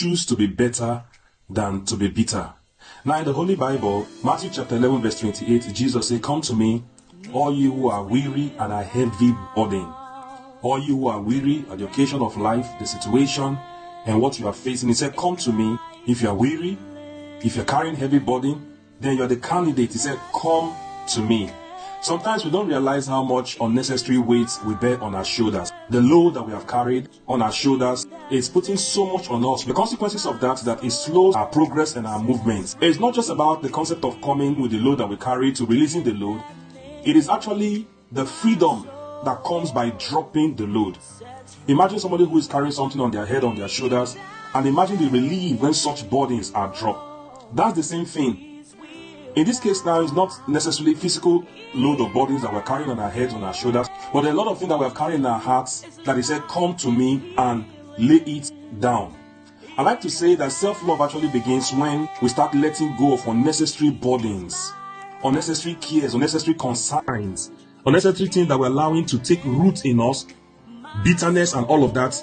choose to be better than to be bitter. Now in the Holy Bible, Matthew chapter 11 verse 28, Jesus said, "Come to me, all you who are weary and are heavy burden." All you who are weary at the occasion of life, the situation, and what you are facing. He said, "Come to me." If you are weary, if you're carrying heavy burden, then you're the candidate. He said, "Come to me." Sometimes we don't realize how much unnecessary weight we bear on our shoulders. The load that we have carried on our shoulders is putting so much on us. The consequences of that it slows our progress and our movements. It's not just about the concept of coming with the load that we carry to releasing the load. It is actually the freedom that comes by dropping the load. Imagine somebody who is carrying something on their head, on their shoulders, and imagine the relief when such burdens are dropped. That's the same thing. In this case now, it's not necessarily physical load of burdens that we're carrying on our heads, on our shoulders, but there are a lot of things that we're carrying in our hearts that He said, "Come to me and lay it down." I like to say that self-love actually begins when we start letting go of unnecessary burdens, unnecessary cares, unnecessary concerns, unnecessary things that we're allowing to take root in us, bitterness and all of that.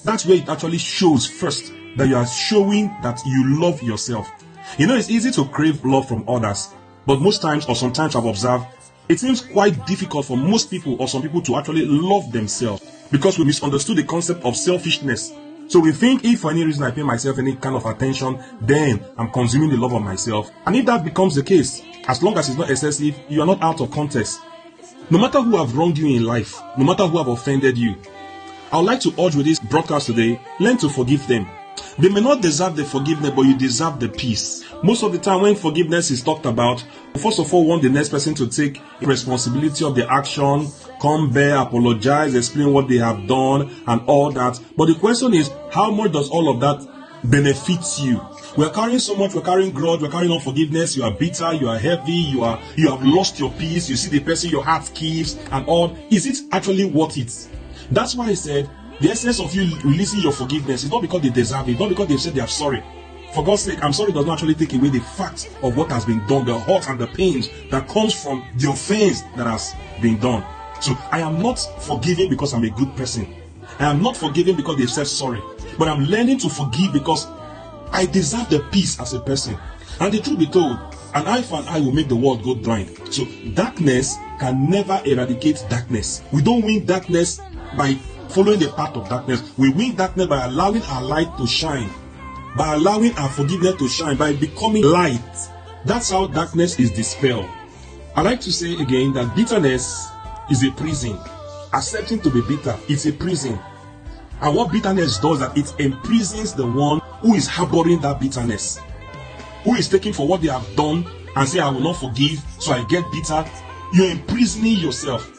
That's where it actually shows first that you are showing that you love yourself. You know, it's easy to crave love from others, but most times or sometimes I've observed, it seems quite difficult for most people or some people to actually love themselves because we misunderstood the concept of selfishness. So we think if for any reason I pay myself any kind of attention, then I'm consuming the love of myself. And if that becomes the case, as long as it's not excessive, you are not out of context. No matter who have wronged you in life, no matter who have offended you, I would like to urge with this broadcast today, learn to forgive them. They may not deserve the forgiveness, but you deserve the peace. Most of the time when forgiveness is talked about, first of all, we want the next person to take responsibility of the action, come bear, apologize, explain what they have done and all that. But the question is, how much does all of that benefit you? We're carrying so much, we're carrying grudge, we're carrying unforgiveness, you are bitter, you are heavy, you have lost your peace, you see the person your heart keeps and all. Is it actually worth it? That's why I said, the essence of you releasing your forgiveness is not because they deserve it, not because they've said they are sorry. For God's sake, I'm sorry does not actually take away the fact of what has been done, the hurt and the pains that comes from the offense that has been done. So I am not forgiving because I'm a good person. I am not forgiving because they've said sorry. But I'm learning to forgive because I deserve the peace as a person. And the truth be told, an eye for an eye will make the world go blind. So darkness can never eradicate darkness. We don't win darkness by following the path of darkness. We win darkness by allowing our light to shine, by allowing our forgiveness to shine, by becoming light. That's how darkness is dispelled. I like to say again that bitterness is a prison. Accepting to be bitter, it's a prison. And what bitterness does, that it imprisons the one who is harboring that bitterness, who is taking for what they have done and say, "I will not forgive, so I get bitter." You're imprisoning yourself.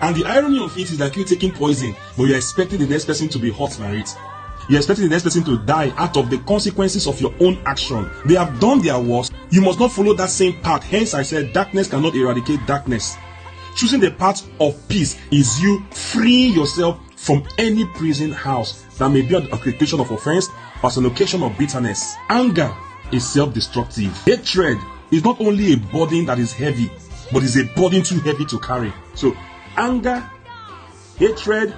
And the irony of it is that you're taking poison, but you're expecting the next person to be hurt by it. You're expecting the next person to die out of the consequences of your own action. They have done their worst. You must not follow that same path. Hence I said darkness cannot eradicate darkness. Choosing the path of peace is you freeing yourself from any prison house that may be an occasion of offense or as an occasion of bitterness. Anger is self-destructive. Hatred is not only a burden that is heavy, but is a burden too heavy to carry. So anger, hatred,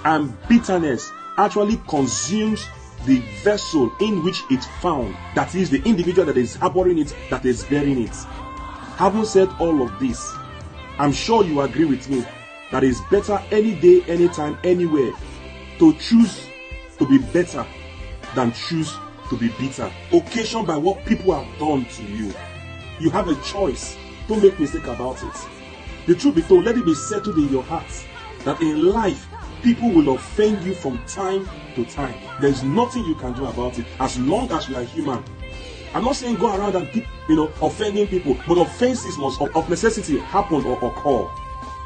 and bitterness actually consumes the vessel in which it's found. That is the individual that is harboring it, that is bearing it. Having said all of this, I'm sure you agree with me that it's better any day, anytime, anywhere to choose to be better than choose to be bitter. Occasioned by what people have done to you. You have a choice. Don't make mistake about it. The truth be told, let it be settled in your heart that in life, people will offend you from time to time. There's nothing you can do about it as long as you are human. I'm not saying go around and keep, offending people, but offenses must of necessity happen or occur.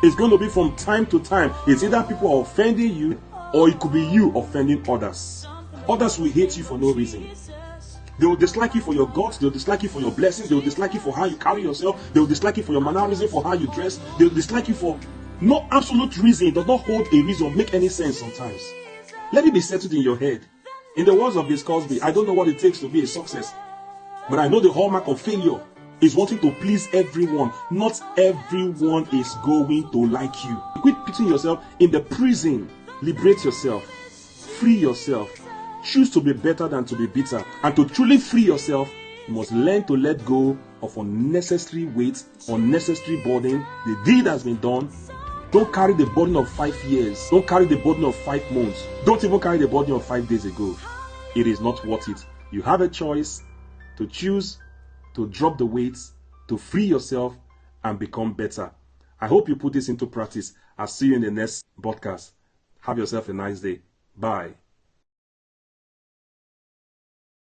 It's going to be from time to time. It's either people are offending you or it could be you offending others. Others will hate you for no reason. They will dislike you for your guts. They will dislike you for your blessings. They will dislike you for how you carry yourself. They will dislike you for your mannerism, for how you dress. They will dislike you for no absolute reason. It does not hold a reason or make any sense sometimes. Let it be settled in your head. In the words of Bill Cosby, I don't know what it takes to be a success, but I know the hallmark of failure is wanting to please everyone. Not everyone is going to like you. Quit putting yourself in the prison. Liberate yourself. Free yourself. choose to be better than to be bitter. And to truly free yourself, you must learn to let go of unnecessary weight, unnecessary burden. The deed has been done. Don't carry the burden of 5 years. Don't carry the burden of 5 months. Don't even carry the burden of 5 days ago. It is not worth it. You have a choice to choose to drop the weights, to free yourself and become better. I hope you put this into practice. I'll see you in the next podcast. Have yourself a nice day. Bye.